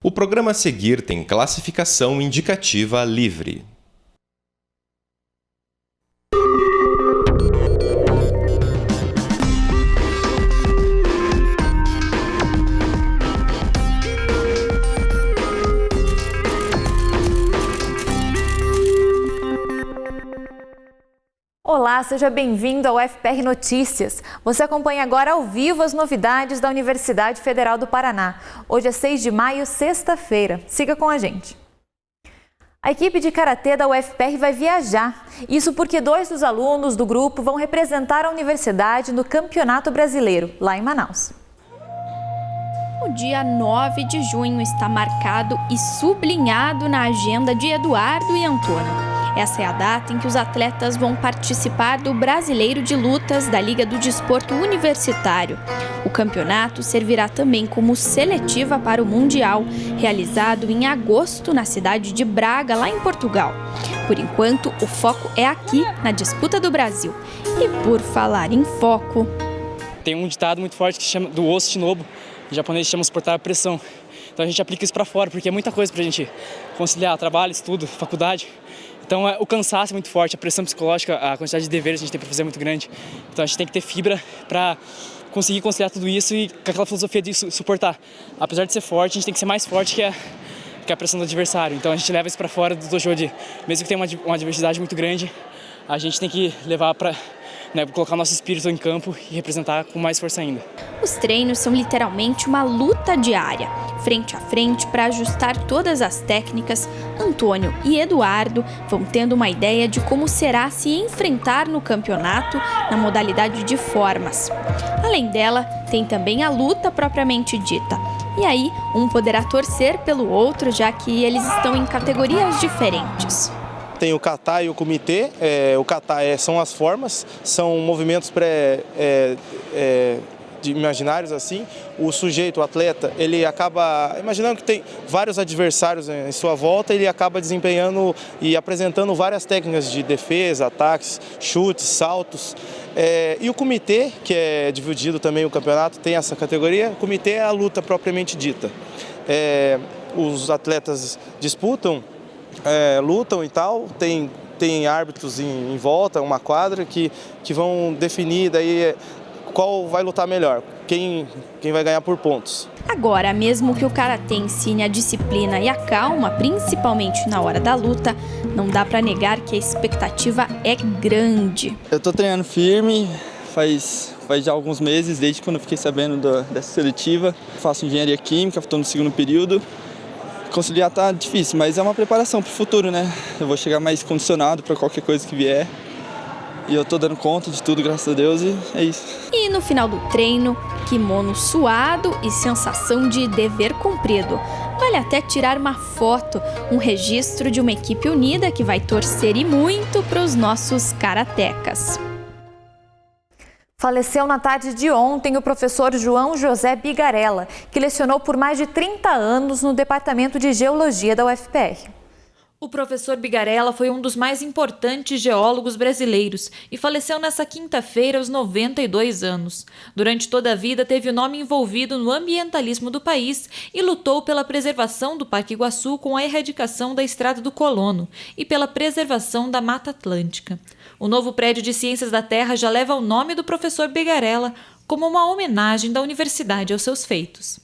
O programa a seguir tem classificação indicativa livre. Olá, seja bem-vindo ao UFPR Notícias. Você acompanha agora ao vivo as novidades da Universidade Federal do Paraná. Hoje é 6 de maio, sexta-feira. Siga com a gente. A equipe de karatê da UFPR vai viajar. Isso porque 2 dos alunos do grupo vão representar a universidade no Campeonato Brasileiro, lá em Manaus. O dia 9 de junho está marcado e sublinhado na agenda de Eduardo e Antônio. Essa é a data em que os atletas vão participar do Brasileiro de Lutas da Liga do Desporto Universitário. O campeonato servirá também como seletiva para o Mundial, realizado em agosto na cidade de Braga, lá em Portugal. Por enquanto, o foco é aqui, na disputa do Brasil. E por falar em foco... Tem um ditado muito forte que chama do osso shinobu, em japonês chama suportar a pressão. Então a gente aplica isso para fora, porque é muita coisa para a gente conciliar trabalho, estudo, faculdade. Então o cansaço é muito forte, a pressão psicológica, a quantidade de deveres que a gente tem para fazer é muito grande. Então a gente tem que ter fibra para conseguir conciliar tudo isso e com aquela filosofia de suportar. Apesar de ser forte, a gente tem que ser mais forte que a pressão do adversário. Então a gente leva isso para fora do dojo mesmo que tenha uma diversidade muito grande, a gente tem que levar para colocar nosso espírito em campo e representar com mais força ainda. Os treinos são literalmente uma luta diária. Frente a frente, para ajustar todas as técnicas, Antônio e Eduardo vão tendo uma ideia de como será se enfrentar no campeonato na modalidade de formas. Além dela, tem também a luta propriamente dita. E aí, um poderá torcer pelo outro, já que eles estão em categorias diferentes. Tem o kata e o kumite. O kata são as formas, são movimentos imaginários assim. O sujeito, o atleta, ele acaba, imaginando que tem vários adversários em sua volta, ele acaba desempenhando e apresentando várias técnicas de defesa, ataques, chutes, saltos. E o kumite, que é dividido também o campeonato, tem essa categoria. O kumite é a luta propriamente dita. Os atletas disputam, lutam e tal, tem árbitros em volta, uma quadra que vão definir daí qual vai lutar melhor, quem vai ganhar por pontos. Agora, mesmo que o karatê ensine a disciplina e a calma, principalmente na hora da luta, não dá para negar que a expectativa é grande. Eu tô treinando firme, faz já alguns meses, desde quando eu fiquei sabendo dessa seletiva. Faço engenharia química, estou no segundo período. Conciliar tá difícil, mas é uma preparação para o futuro, né? Eu vou chegar mais condicionado para qualquer coisa que vier. E eu tô dando conta de tudo, graças a Deus, e é isso. E no final do treino, kimono suado e sensação de dever cumprido. Vale até tirar uma foto, um registro de uma equipe unida que vai torcer e muito para os nossos karatecas. Faleceu na tarde de ontem o professor João José Bigarella, que lecionou por mais de 30 anos no Departamento de Geologia da UFPR. O professor Bigarella foi um dos mais importantes geólogos brasileiros e faleceu nesta quinta-feira aos 92 anos. Durante toda a vida teve o nome envolvido no ambientalismo do país e lutou pela preservação do Parque Iguaçu com a erradicação da Estrada do Colono e pela preservação da Mata Atlântica. O novo prédio de Ciências da Terra já leva o nome do professor Bigarella como uma homenagem da universidade aos seus feitos.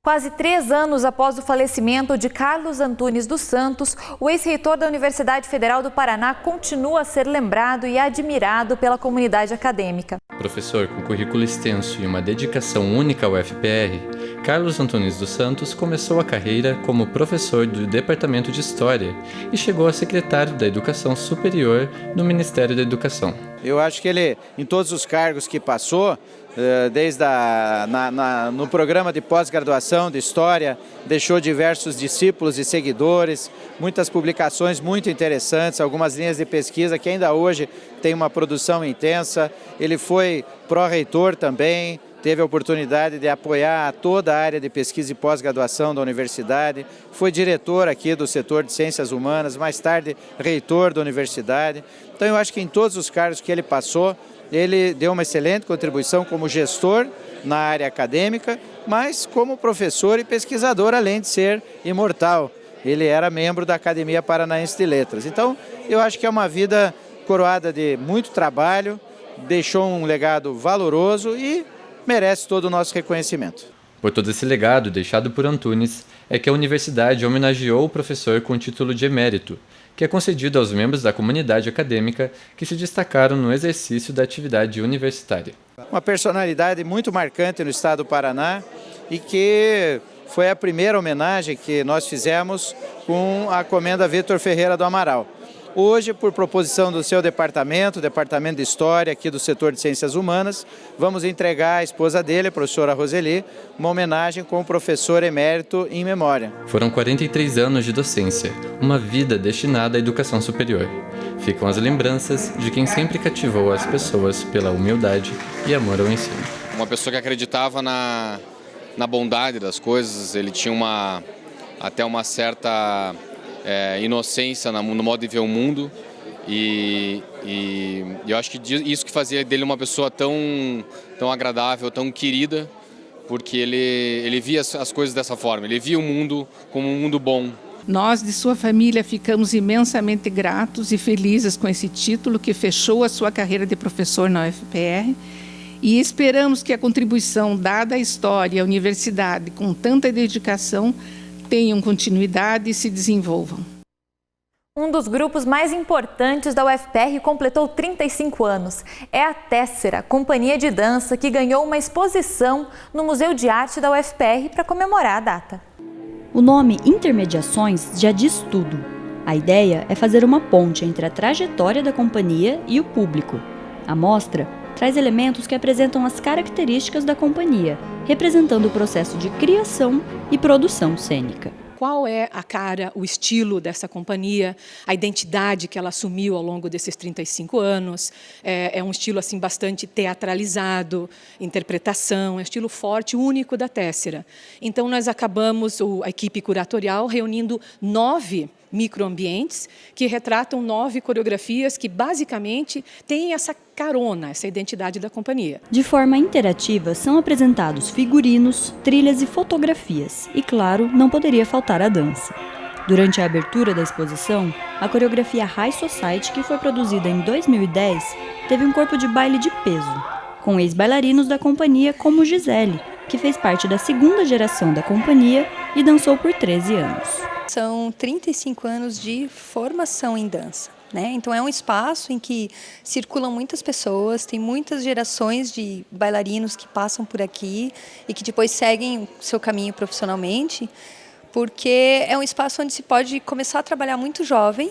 Quase 3 anos após o falecimento de Carlos Antunes dos Santos, o ex-reitor da Universidade Federal do Paraná continua a ser lembrado e admirado pela comunidade acadêmica. Professor com currículo extenso e uma dedicação única ao UFPR, Carlos Antunes dos Santos começou a carreira como professor do Departamento de História e chegou a secretário da Educação Superior no Ministério da Educação. Eu acho que ele, em todos os cargos que passou, desde no programa de pós-graduação de História, deixou diversos discípulos e seguidores, muitas publicações muito interessantes, algumas linhas de pesquisa que ainda hoje tem uma produção intensa. Ele foi pró-reitor também, teve a oportunidade de apoiar toda a área de pesquisa e pós-graduação da universidade, foi diretor aqui do setor de Ciências Humanas, mais tarde reitor da universidade. Então eu acho que em todos os cargos que ele passou, ele deu uma excelente contribuição como gestor na área acadêmica, mas como professor e pesquisador, além de ser imortal. Ele era membro da Academia Paranaense de Letras. Então, eu acho que é uma vida coroada de muito trabalho, deixou um legado valoroso e merece todo o nosso reconhecimento. Por todo esse legado deixado por Antunes, é que a universidade homenageou o professor com o título de emérito, que é concedido aos membros da comunidade acadêmica que se destacaram no exercício da atividade universitária. Uma personalidade muito marcante no estado do Paraná e que foi a primeira homenagem que nós fizemos com a Comenda Vitor Ferreira do Amaral. Hoje, por proposição do seu departamento, Departamento de História, aqui do setor de Ciências Humanas, vamos entregar à esposa dele, a professora Roseli, uma homenagem com o professor emérito em memória. Foram 43 anos de docência, uma vida destinada à educação superior. Ficam as lembranças de quem sempre cativou as pessoas pela humildade e amor ao ensino. Uma pessoa que acreditava na bondade das coisas, ele tinha até uma certa inocência no modo de ver o mundo e eu acho que isso que fazia dele uma pessoa tão agradável, tão querida, porque ele via as coisas dessa forma, ele via o mundo como um mundo bom. Nós, de sua família, ficamos imensamente gratos e felizes com esse título que fechou a sua carreira de professor na UFPR e esperamos que a contribuição dada à história e à universidade com tanta dedicação tenham continuidade e se desenvolvam. Um dos grupos mais importantes da UFPR completou 35 anos. É a Tessera, companhia de dança que ganhou uma exposição no Museu de Arte da UFPR para comemorar a data. O nome Intermediações já diz tudo. A ideia é fazer uma ponte entre a trajetória da companhia e o público. A mostra traz elementos que apresentam as características da companhia, representando o processo de criação e produção cênica. Qual é a cara, o estilo dessa companhia, a identidade que ela assumiu ao longo desses 35 anos. É um estilo assim, bastante teatralizado, interpretação, é um estilo forte, único da Tessera. Então, nós acabamos, a equipe curatorial, reunindo 9 microambientes que retratam 9 coreografias que, basicamente, têm essa carona, essa identidade da companhia. De forma interativa, são apresentados figurinos, trilhas e fotografias. E, claro, não poderia faltar a dança. Durante a abertura da exposição, a coreografia High Society, que foi produzida em 2010, teve um corpo de baile de peso, com ex-bailarinos da companhia como Gisele, que fez parte da segunda geração da companhia e dançou por 13 anos. São 35 anos de formação em dança, né? Então é um espaço em que circulam muitas pessoas, tem muitas gerações de bailarinos que passam por aqui e que depois seguem o seu caminho profissionalmente, porque é um espaço onde se pode começar a trabalhar muito jovem,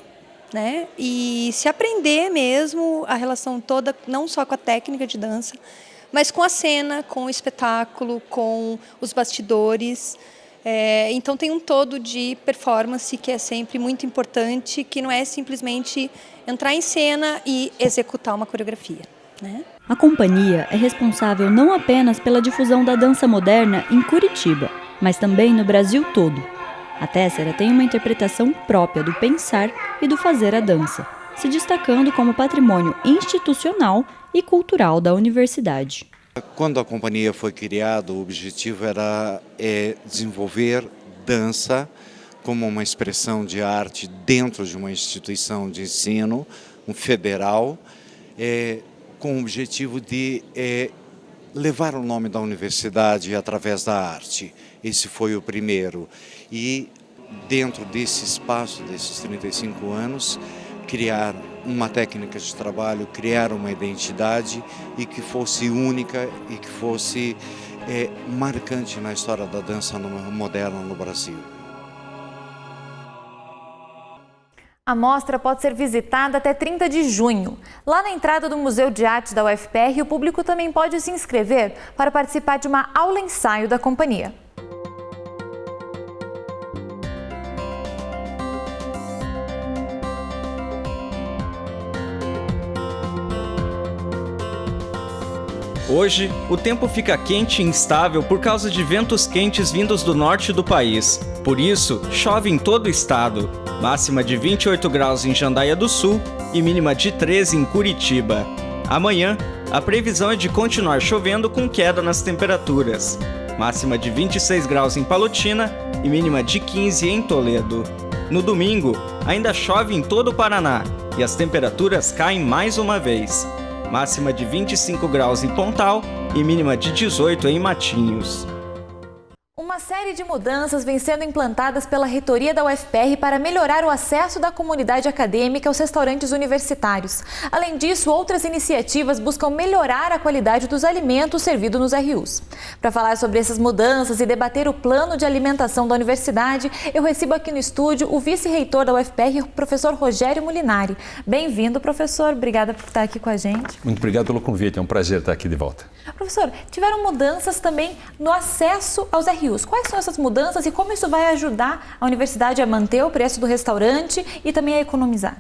né? E se aprender mesmo a relação toda, não só com a técnica de dança, mas com a cena, com o espetáculo, com os bastidores. Então tem um todo de performance que é sempre muito importante, que não é simplesmente entrar em cena e executar uma coreografia, né? A companhia é responsável não apenas pela difusão da dança moderna em Curitiba, mas também no Brasil todo. A Tessera tem uma interpretação própria do pensar e do fazer a dança, se destacando como patrimônio institucional e cultural da universidade. Quando a companhia foi criada, o objetivo era desenvolver dança como uma expressão de arte dentro de uma instituição de ensino, um federal, com o objetivo de levar o nome da universidade através da arte. Esse foi o primeiro. E dentro desse espaço, desses 35 anos, criar uma técnica de trabalho, criar uma identidade e que fosse única e que fosse marcante na história da dança moderna no Brasil. A mostra pode ser visitada até 30 de junho. Lá na entrada do Museu de Arte da UFPR, o público também pode se inscrever para participar de uma aula-ensaio da companhia. Hoje, o tempo fica quente e instável por causa de ventos quentes vindos do norte do país. Por isso, chove em todo o estado. Máxima de 28 graus em Jandaia do Sul e mínima de 13 em Curitiba. Amanhã, a previsão é de continuar chovendo com queda nas temperaturas. Máxima de 26 graus em Palotina e mínima de 15 em Toledo. No domingo, ainda chove em todo o Paraná e as temperaturas caem mais uma vez. Máxima de 25 graus em Pontal e mínima de 18 em Matinhos. Uma série de mudanças vem sendo implantadas pela reitoria da UFPR para melhorar o acesso da comunidade acadêmica aos restaurantes universitários. Além disso, outras iniciativas buscam melhorar a qualidade dos alimentos servidos nos RUs. Para falar sobre essas mudanças e debater o plano de alimentação da universidade, eu recebo aqui no estúdio o vice-reitor da UFPR, o professor Rogério Molinari. Bem-vindo, professor. Obrigada por estar aqui com a gente. Muito obrigado pelo convite. É um prazer estar aqui de volta. Professor, tiveram mudanças também no acesso aos RUs. Quais são essas mudanças e como isso vai ajudar a universidade a manter o preço do restaurante e também a economizar?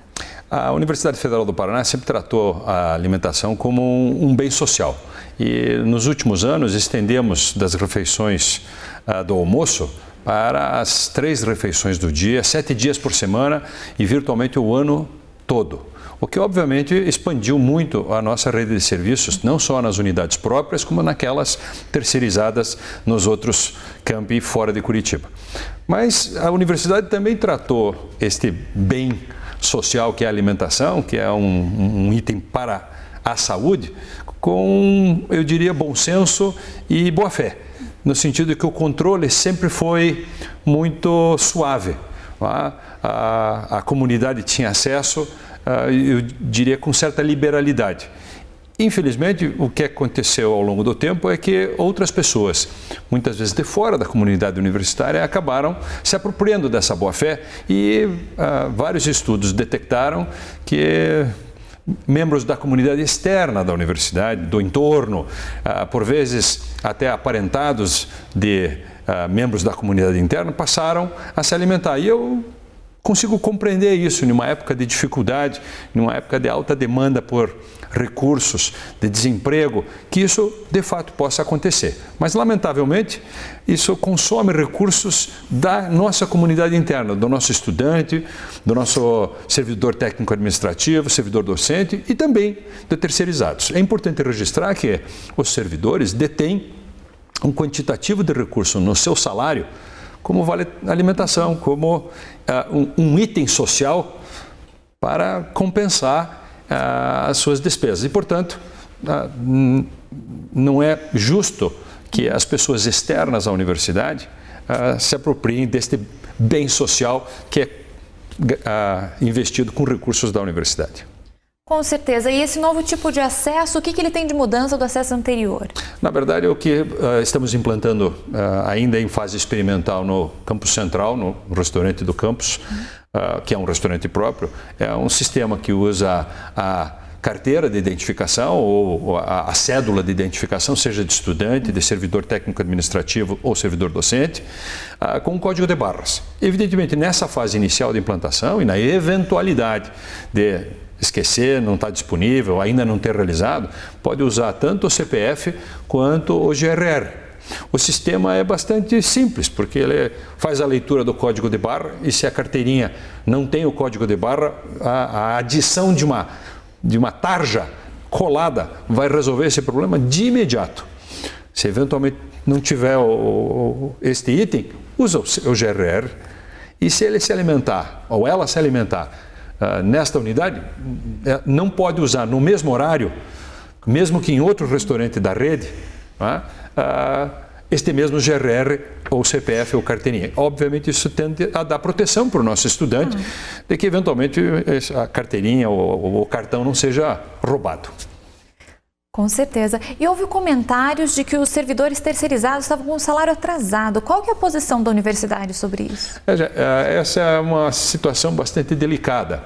A Universidade Federal do Paraná sempre tratou a alimentação como um bem social. E nos últimos anos estendemos das refeições do almoço para as 3 refeições do dia, 7 dias por semana e virtualmente o ano todo. O que obviamente expandiu muito a nossa rede de serviços, não só nas unidades próprias, como naquelas terceirizadas nos outros campi fora de Curitiba. Mas a universidade também tratou este bem social que é a alimentação, que é um item para a saúde, com, eu diria, bom senso e boa fé, no sentido de que o controle sempre foi muito suave. A comunidade tinha acesso, eu diria, com certa liberalidade. Infelizmente, o que aconteceu ao longo do tempo é que outras pessoas, muitas vezes de fora da comunidade universitária, acabaram se apropriando dessa boa-fé e vários estudos detectaram que membros da comunidade externa da universidade, do entorno, por vezes até aparentados de membros da comunidade interna, passaram a se alimentar. E eu consigo compreender isso numa época de dificuldade, numa época de alta demanda por recursos, de desemprego, que isso de fato possa acontecer. Mas, lamentavelmente, isso consome recursos da nossa comunidade interna, do nosso estudante, do nosso servidor técnico administrativo, servidor docente e também de terceirizados. É importante registrar que os servidores detêm um quantitativo de recurso no seu salário, como vale alimentação, como um item social para compensar as suas despesas. E, portanto, não é justo que as pessoas externas à universidade se apropriem deste bem social que é investido com recursos da universidade. Com certeza. E esse novo tipo de acesso, o que ele tem de mudança do acesso anterior? Na verdade, o que estamos implantando ainda em fase experimental no campus central, no restaurante do campus, que é um restaurante próprio, é um sistema que usa a carteira de identificação ou a cédula de identificação, seja de estudante, de servidor técnico administrativo ou servidor docente, com um código de barras. Evidentemente, nessa fase inicial de implantação e na eventualidade de esquecer, não está disponível, ainda não ter realizado, pode usar tanto o CPF quanto o GRR. O sistema é bastante simples, porque ele faz a leitura do código de barra e se a carteirinha não tem o código de barra, a adição de uma tarja colada vai resolver esse problema de imediato. Se eventualmente não tiver este item, usa o GRR e se ele se alimentar ou ela se alimentar nesta unidade, não pode usar no mesmo horário, mesmo que em outro restaurante da rede, este mesmo GRR ou CPF ou carteirinha. Obviamente isso tende a dar proteção para o nosso estudante de que eventualmente a carteirinha ou o cartão não seja roubado. Com certeza. E houve comentários de que os servidores terceirizados estavam com um salário atrasado. Qual que é a posição da universidade sobre isso? Essa é uma situação bastante delicada,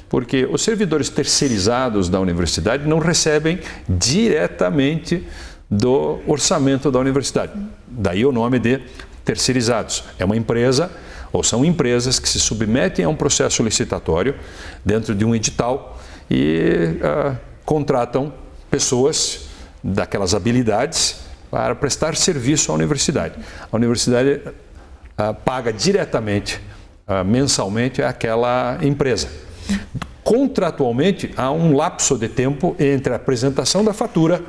porque os servidores terceirizados da universidade não recebem diretamente do orçamento da universidade. Daí o nome de terceirizados. É uma empresa, ou são empresas que se submetem a um processo licitatório dentro de um edital e contratam pessoas daquelas habilidades para prestar serviço à universidade. A universidade paga diretamente, mensalmente, àquela empresa. contratualmente há um lapso de tempo entre a apresentação da fatura,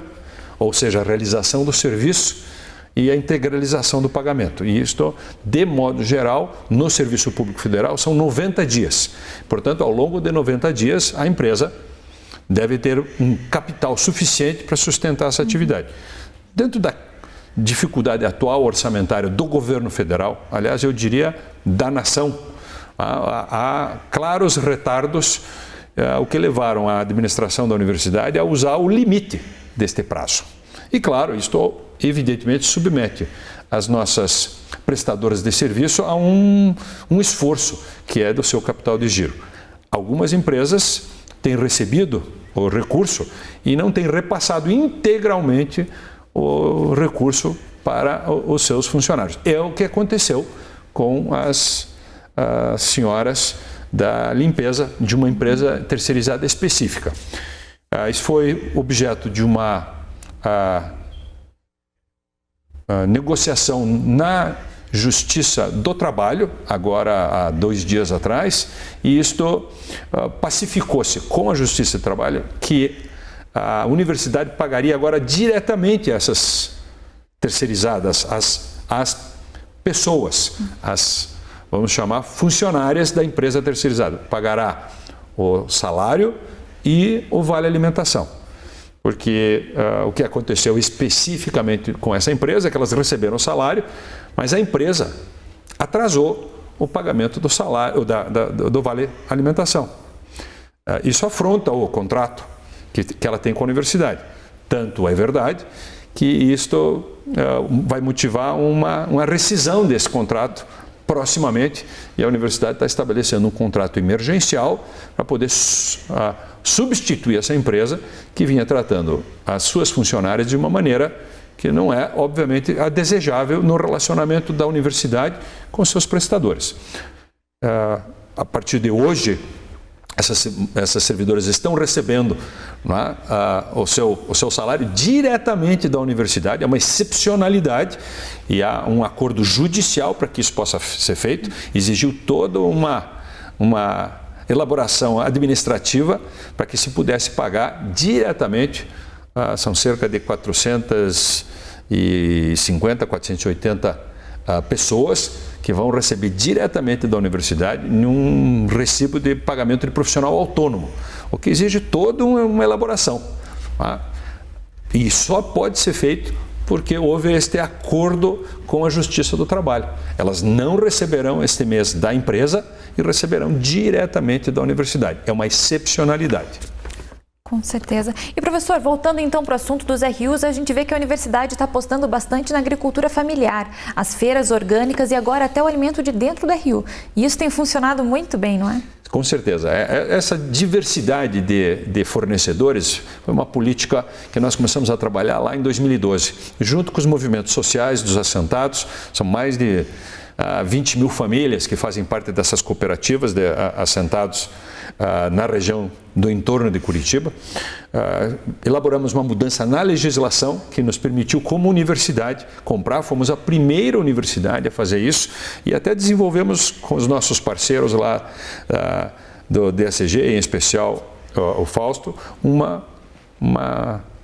ou seja, a realização do serviço, e a integralização do pagamento. E isto, de modo geral, no Serviço Público Federal, são 90 dias. Portanto, ao longo de 90 dias, a empresa deve ter um capital suficiente para sustentar essa atividade. Dentro da dificuldade atual orçamentária do governo federal, aliás, eu diria da nação, há claros retardos, o que levaram a administração da universidade a usar o limite deste prazo. E claro, isto evidentemente submete as nossas prestadoras de serviço a um esforço que é do seu capital de giro. Algumas empresas têm recebido o recurso e não têm repassado integralmente o recurso para os seus funcionários. É o que aconteceu com as senhoras da limpeza de uma empresa terceirizada específica. Isso foi objeto de uma negociação na Justiça do Trabalho, agora há 2 dias atrás, e isto pacificou-se com a Justiça do Trabalho que a universidade pagaria agora diretamente essas terceirizadas, as pessoas, vamos chamar, funcionárias da empresa terceirizada. Pagará o salário e o vale alimentação. Porque o que aconteceu especificamente com essa empresa é que elas receberam o salário, mas a empresa atrasou o pagamento do salário, do vale alimentação. Isso afronta o contrato que ela tem com a universidade. Tanto é verdade que isto vai motivar uma rescisão desse contrato proximamente, e a universidade está estabelecendo um contrato emergencial para poder substituir essa empresa que vinha tratando as suas funcionárias de uma maneira que não é, obviamente, a desejável no relacionamento da universidade com seus prestadores. A partir de hoje, essas servidoras estão recebendo o seu salário diretamente da universidade. É uma excepcionalidade e há um acordo judicial para que isso possa ser feito. Exigiu toda uma elaboração administrativa para que se pudesse pagar diretamente. São cerca de 450, 480 pessoas que vão receber diretamente da universidade num recibo de pagamento de profissional autônomo, o que exige toda uma elaboração. E só pode ser feito porque houve este acordo com a Justiça do Trabalho. Elas não receberão este mês da empresa e receberão diretamente da universidade. É uma excepcionalidade. Com certeza. E professor, voltando então para o assunto dos RUs, a gente vê que a universidade está apostando bastante na agricultura familiar, as feiras orgânicas e agora até o alimento de dentro do RU. E isso tem funcionado muito bem, não é? Com certeza. Essa diversidade de fornecedores foi uma política que nós começamos a trabalhar lá em 2012, junto com os movimentos sociais dos assentados. São mais de 20 mil famílias que fazem parte dessas cooperativas de assentados na região do entorno de Curitiba. Elaboramos uma mudança na legislação que nos permitiu, como universidade, comprar. Fomos a primeira universidade a fazer isso e até desenvolvemos com os nossos parceiros lá do DSG, em especial o Fausto, uma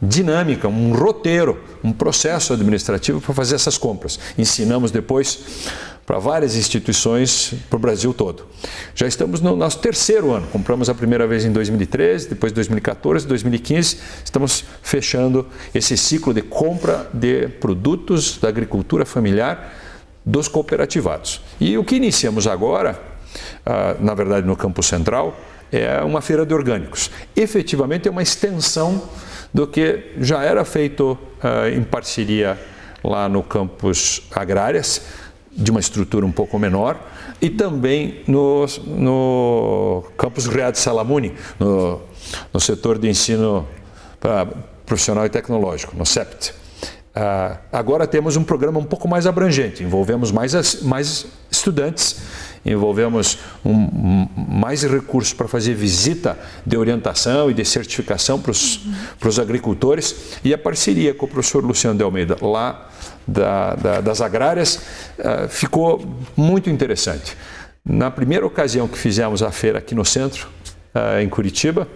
dinâmica, um roteiro, um processo administrativo para fazer essas compras. Ensinamos depois para várias instituições para o Brasil todo. Já estamos no nosso 3º ano, compramos a primeira vez em 2013, depois 2014, 2015, estamos fechando esse ciclo de compra de produtos da agricultura familiar dos cooperativados. E o que iniciamos agora, na verdade no Campus Central, é uma feira de orgânicos. Efetivamente é uma extensão do que já era feito em parceria lá no Campus Agrárias, de uma estrutura um pouco menor, e também no Campus Riad Salamuni, no setor de ensino profissional e tecnológico, no CEPT. Agora temos um programa um pouco mais abrangente, envolvemos mais estudantes, envolvemos mais recursos para fazer visita de orientação e de certificação para os agricultores, e a parceria com o professor Luciano de Almeida lá das agrárias ficou muito interessante. Na primeira ocasião que fizemos a feira aqui no centro, em Curitiba,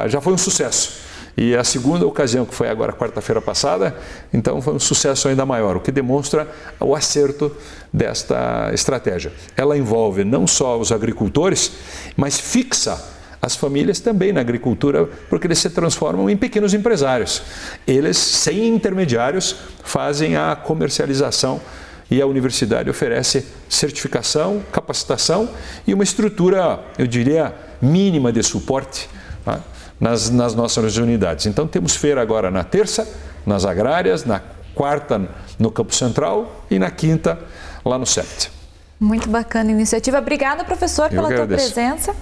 já foi um sucesso. E a segunda ocasião, que foi agora quarta-feira passada, então foi um sucesso ainda maior, o que demonstra o acerto desta estratégia. Ela envolve não só os agricultores, mas fixa as famílias também na agricultura, porque eles se transformam em pequenos empresários. Eles, sem intermediários, fazem a comercialização e a universidade oferece certificação, capacitação e uma estrutura, eu diria, mínima de suporte, tá? nas nossas unidades. Então temos feira agora na terça, nas agrárias, na quarta no Campo Central e na quinta lá no CEPT. Muito bacana a iniciativa. Obrigada, professor, pela tua presença.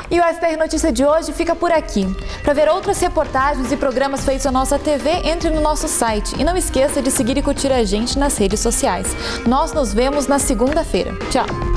E o UFPR Notícia de hoje fica por aqui. Para ver outras reportagens e programas feitos na nossa TV, entre no nosso site. E não esqueça de seguir e curtir a gente nas redes sociais. Nós nos vemos na segunda-feira. Tchau!